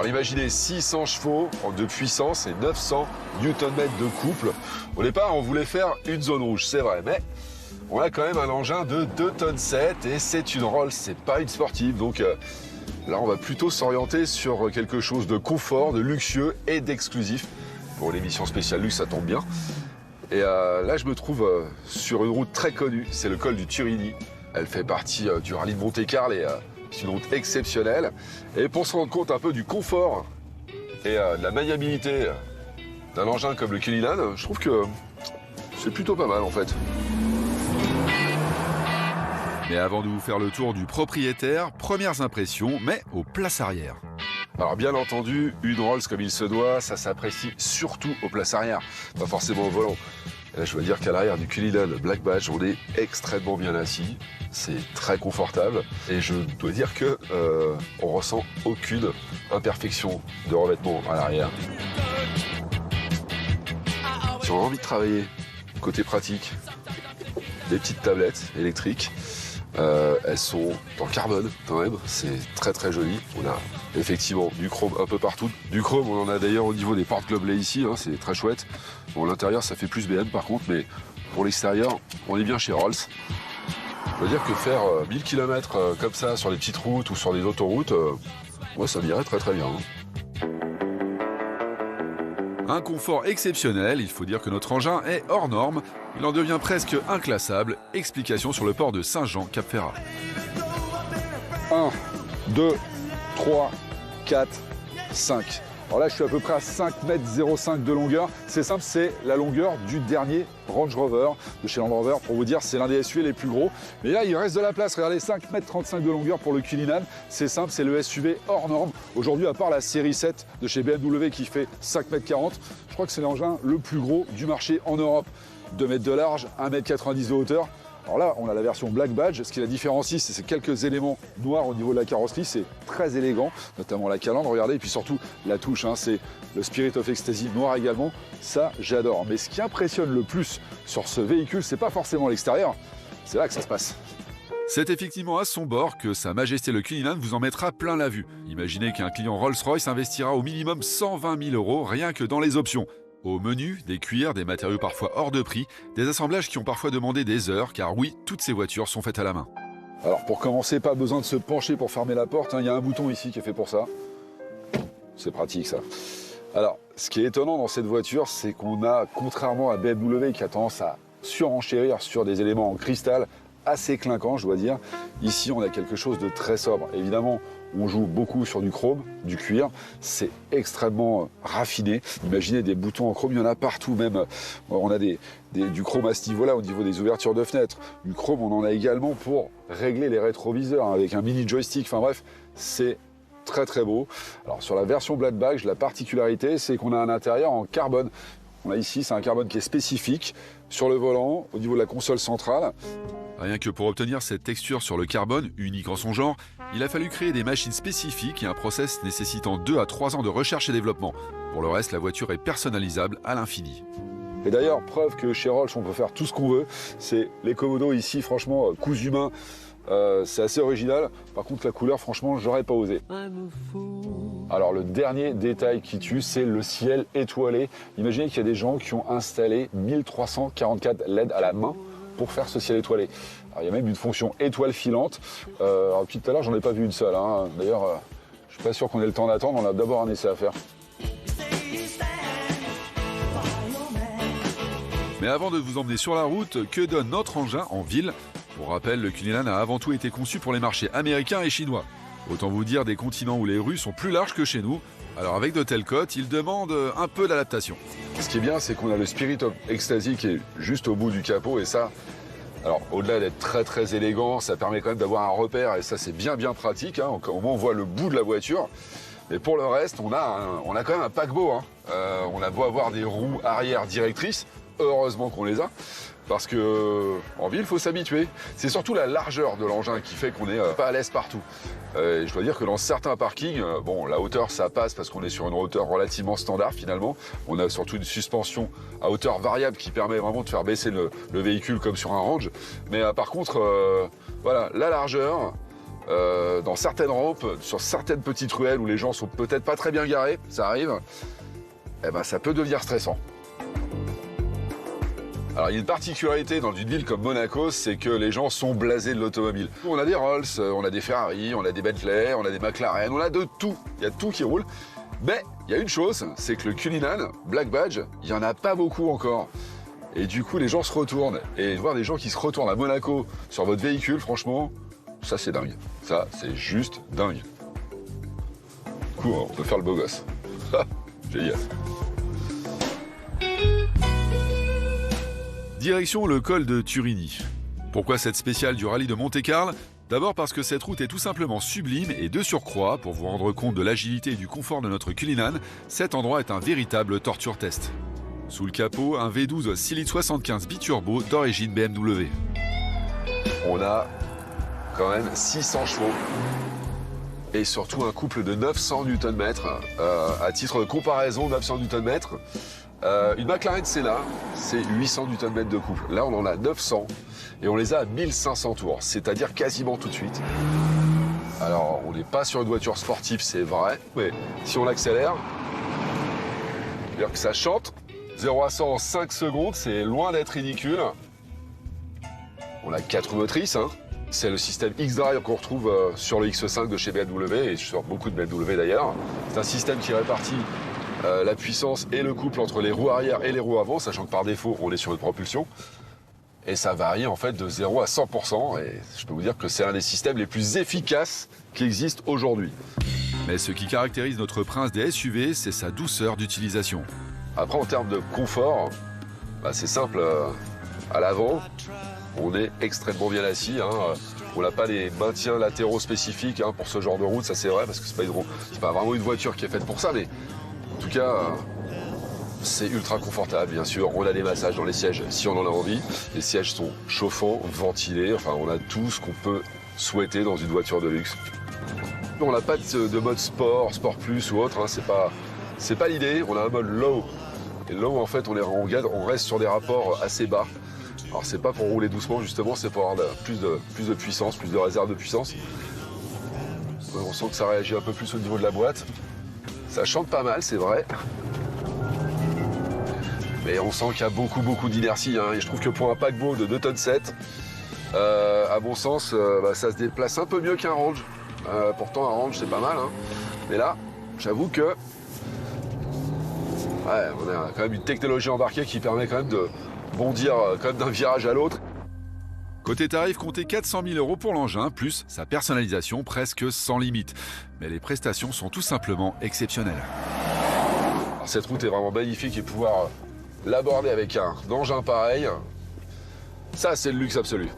imaginez 600 chevaux de puissance et 900 Nm de couple. Au départ, on voulait faire une zone rouge, c'est vrai, mais on a quand même un engin de 2,7 tonnes et c'est une Rolls, c'est pas une sportive. Donc là, on va plutôt s'orienter sur quelque chose de confort, de luxueux et d'exclusif. Pour l'émission spéciale luxe, ça tombe bien. Et là, je me trouve sur une route très connue, c'est le col du Turini. Elle fait partie du rallye de Monte-Carlo et c'est une route exceptionnelle. Et pour se rendre compte un peu du confort et de la maniabilité d'un engin comme le Cullinan, je trouve que c'est plutôt pas mal en fait. Mais avant de vous faire le tour du propriétaire, premières impressions, mais aux places arrière. Alors bien entendu, une Rolls comme il se doit, ça s'apprécie surtout aux places arrière, pas forcément au volant. Et là, je dois dire qu'à l'arrière du Cullinan Black Badge, on est extrêmement bien assis, c'est très confortable et je dois dire que on ressent aucune imperfection de revêtement à l'arrière. Si on a envie de travailler côté pratique, des petites tablettes électriques. Elles sont en carbone quand même, c'est très très joli. On a effectivement du chrome un peu partout. Du chrome, on en a d'ailleurs au niveau des portes globelets ici, hein, c'est très chouette. Bon, l'intérieur, ça fait plus BM par contre, mais pour l'extérieur, on est bien chez Rolls. Je veux dire que faire 1000 km comme ça sur les petites routes ou sur les autoroutes, moi ça m'irait très très bien. Hein. Un confort exceptionnel, il faut dire que notre engin est hors norme. Il en devient presque inclassable. Explication sur le port de Saint-Jean-Cap-Ferrat. 1, 2, 3, 4, 5. Alors là, je suis à peu près à 5,05 m de longueur. C'est simple, c'est la longueur du dernier Range Rover de chez Land Rover. Pour vous dire, c'est l'un des SUV les plus gros. Mais là, il reste de la place. Regardez, 5,35 m de longueur pour le Cullinan. C'est simple, c'est le SUV hors norme. Aujourd'hui, à part la série 7 de chez BMW qui fait 5,40 m, je crois que c'est l'engin le plus gros du marché en Europe. 2 mètres de large, 1,90 m de hauteur. Alors là, on a la version Black Badge. Ce qui la différencie, c'est ces quelques éléments noirs au niveau de la carrosserie. C'est très élégant, notamment la calandre, regardez. Et puis surtout, la touche, hein, c'est le Spirit of Ecstasy noir également. Ça, j'adore. Mais ce qui impressionne le plus sur ce véhicule, c'est pas forcément l'extérieur. C'est là que ça se passe. C'est effectivement à son bord que Sa Majesté le Cullinan vous en mettra plein la vue. Imaginez qu'un client Rolls-Royce investira au minimum 120 000 € rien que dans les options. Au menu, des cuirs, des matériaux parfois hors de prix, des assemblages qui ont parfois demandé des heures, car oui, toutes ces voitures sont faites à la main. Alors pour commencer, pas besoin de se pencher pour fermer la porte, hein. Il y a un bouton ici qui est fait pour ça. C'est pratique ça. Alors, ce qui est étonnant dans cette voiture, c'est qu'on a, contrairement à BMW qui a tendance à surenchérir sur des éléments en cristal assez clinquants, je dois dire, ici on a quelque chose de très sobre. Évidemment, on joue beaucoup sur du chrome, du cuir, c'est extrêmement raffiné. Imaginez des boutons en chrome, il y en a partout, même on a du chrome à ce niveau-là, au niveau des ouvertures de fenêtres. Du chrome, on en a également pour régler les rétroviseurs, hein, avec un mini joystick, enfin bref, c'est très très beau. Alors sur la version Black Badge, la particularité, c'est qu'on a un intérieur en carbone. On a ici, c'est un carbone qui est spécifique sur le volant, au niveau de la console centrale. Rien que pour obtenir cette texture sur le carbone, unique en son genre, il a fallu créer des machines spécifiques et un process nécessitant 2 à 3 ans de recherche et développement. Pour le reste, la voiture est personnalisable à l'infini. Et d'ailleurs, preuve que chez Rolls, on peut faire tout ce qu'on veut. C'est les commodos ici, franchement, cousu main, c'est assez original. Par contre, la couleur, franchement, j'aurais pas osé. Alors, le dernier détail qui tue, c'est le ciel étoilé. Imaginez qu'il y a des gens qui ont installé 1344 LED à la main pour faire ce ciel étoilé. Alors, il y a même une fonction étoile filante. Alors, depuis tout à l'heure, j'en ai pas vu une seule, hein. D'ailleurs, je suis pas sûr qu'on ait le temps d'attendre. On a d'abord un essai à faire. Mais avant de vous emmener sur la route, que donne notre engin en ville? Pour rappel, le Cullinan a avant tout été conçu pour les marchés américains et chinois. Autant vous dire des continents où les rues sont plus larges que chez nous. Alors avec de telles côtes, il demande un peu d'adaptation. Ce qui est bien, c'est qu'on a le Spirit of Ecstasy qui est juste au bout du capot et ça, alors au-delà d'être très très élégant, ça permet quand même d'avoir un repère et ça c'est bien pratique, hein. Au moins on voit le bout de la voiture. Mais pour le reste, on a quand même un paquebot, hein. On a beau avoir des roues arrière directrices, heureusement qu'on les a. Parce que en ville, il faut s'habituer. C'est surtout la largeur de l'engin qui fait qu'on n'est pas à l'aise partout. Je dois dire que dans certains parkings, bon, la hauteur, ça passe parce qu'on est sur une hauteur relativement standard finalement. On a surtout une suspension à hauteur variable qui permet vraiment de faire baisser le véhicule comme sur un range. Mais par contre, voilà, la largeur, dans certaines rampes, sur certaines petites ruelles où les gens sont peut-être pas très bien garés, ça arrive, eh ben, ça peut devenir stressant. Alors il y a une particularité dans une ville comme Monaco, c'est que les gens sont blasés de l'automobile. On a des Rolls, on a des Ferrari, on a des Bentley, on a des McLaren, on a de tout. Il y a tout qui roule. Mais il y a une chose, c'est que le Cullinan, Black Badge, il n'y en a pas beaucoup encore. Et du coup, les gens se retournent. Et voir des gens qui se retournent à Monaco sur votre véhicule, franchement, ça c'est dingue. Ça, c'est juste dingue. Du coup, on peut faire le beau gosse. Génial. Direction le col de Turini. Pourquoi cette spéciale du rallye de Monte-Carlo ? D'abord parce que cette route est tout simplement sublime et de surcroît, pour vous rendre compte de l'agilité et du confort de notre Cullinan, cet endroit est un véritable torture test. Sous le capot, un V12 6 litres 75 biturbo d'origine BMW. On a quand même 600 chevaux et surtout un couple de 900 Nm. À titre de comparaison, 900 Nm. Une McLaren Senna, c'est 800 Nm de couple. Là, on en a 900 et on les a à 1500 tours, c'est-à-dire quasiment tout de suite. Alors, on n'est pas sur une voiture sportive, c'est vrai, mais si on accélère, c'est-à-dire que ça chante. 0 à 100 en 5 secondes, c'est loin d'être ridicule. On a 4 motrices, hein. C'est le système X-Drive qu'on retrouve sur le X5 de chez BMW et sur beaucoup de BMW d'ailleurs. C'est un système qui répartit la puissance et le couple entre les roues arrière et les roues avant, sachant que par défaut, on est sur une propulsion. Et ça varie en fait de 0 à 100%. Et je peux vous dire que c'est un des systèmes les plus efficaces qui existent aujourd'hui. Mais ce qui caractérise notre prince des SUV, c'est sa douceur d'utilisation. Après, en termes de confort, bah, c'est simple. À l'avant, on est extrêmement bien assis. Hein. On n'a pas les maintiens latéraux spécifiques hein, pour ce genre de route, ça c'est vrai, parce que c'est pas vraiment une voiture qui est faite pour ça, mais en tout cas, c'est ultra confortable, bien sûr. On a des massages dans les sièges si on en a envie. Les sièges sont chauffants, ventilés. Enfin, on a tout ce qu'on peut souhaiter dans une voiture de luxe. On n'a pas de mode sport, sport plus ou autre. Hein. C'est pas l'idée. On a un mode low. Et low, en fait, on reste sur des rapports assez bas. Alors, c'est pas pour rouler doucement, justement. C'est pour avoir plus de puissance, plus de réserve de puissance. On sent que ça réagit un peu plus au niveau de la boîte. Ça chante pas mal, c'est vrai. Mais on sent qu'il y a beaucoup d'inertie. Hein. Et je trouve que pour un paquebot de 2,7 tonnes, à mon sens, ça se déplace un peu mieux qu'un Range. Pourtant, un Range, c'est pas mal. Hein. Mais là, j'avoue que on a quand même une technologie embarquée qui permet quand même de bondir quand même d'un virage à l'autre. Côté tarif, comptez 400 000 € pour l'engin, plus sa personnalisation presque sans limite. Mais les prestations sont tout simplement exceptionnelles. Alors, cette route est vraiment magnifique et pouvoir l'aborder avec un engin pareil, ça c'est le luxe absolu.